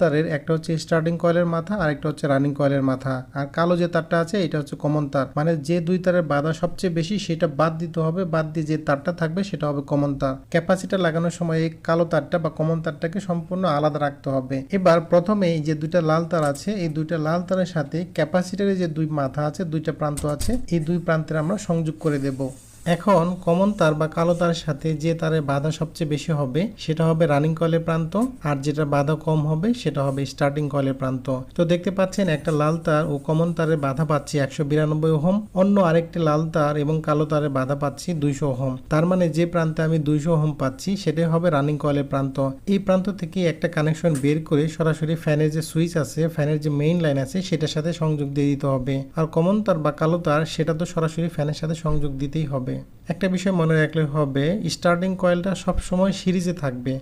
তারের একটা হচ্ছে স্টার্টিং কয়েলের মাথা আর একটা হচ্ছে রানিং কয়েলের মাথা, আর কালো যে তারটা আছে এটা হচ্ছে কমন তার। মানে যে দুই তারের বাধা সবচেয়ে বেশি সেটা বাদ দিতে হবে, বাদ দিয়ে যে তারটা থাকবে সেটা হবে কমন তার। ক্যাপাসিটর লাগানোর সময় এই কালো তারটা বা কমন তারটাকে সম্পূর্ণ আলাদা রাখতে হবে। এবার প্রথমে এই যে দুইটা লাল তার আছে, এই দুইটা লাল তারের সাথে ক্যাপাসিটরের যে দুই মাথা আছে, দুইটা প্রান্ত আছে, এই দুই প্রান্তের আমরা সংযোগ করে দেব। এখন কমন তার বা কালো তারের সাথে যে তারের বাধা সবচেয়ে বেশি হবে সেটা হবে রানিং কয়েলের প্রান্ত, আর যেটা বাধা কম হবে সেটা হবে স্টার্টিং কয়েলের প্রান্ত। তো দেখতে পাচ্ছেন একটা লাল তার ও কমন তারের বাধা পাচ্ছি 192 ওহম, অন্য আরেকটি লাল তার এবং কালো তারের বাধা পাচ্ছি 200 ওহম। তার মানে যে প্রান্তে আমি 200 ওহম পাচ্ছি সেটাই হবে রানিং কয়েলের প্রান্ত। এই প্রান্ত থেকে একটা কানেকশন বের করে সরাসরি ফ্যানের যে সুইচ আছে, ফ্যানের যে মেইন লাইন আছে সেটার সাথে সংযোগ দিয়ে দিতে হবে। আর কমন তার বা কালো তার সেটা তো সরাসরি ফ্যানের সাথে সংযোগ দিতেই হবে। একটা বিষয় মনে রাখলে হবে, স্টার্টিং কয়েলটা সব সময় সিরিজে থাকবে,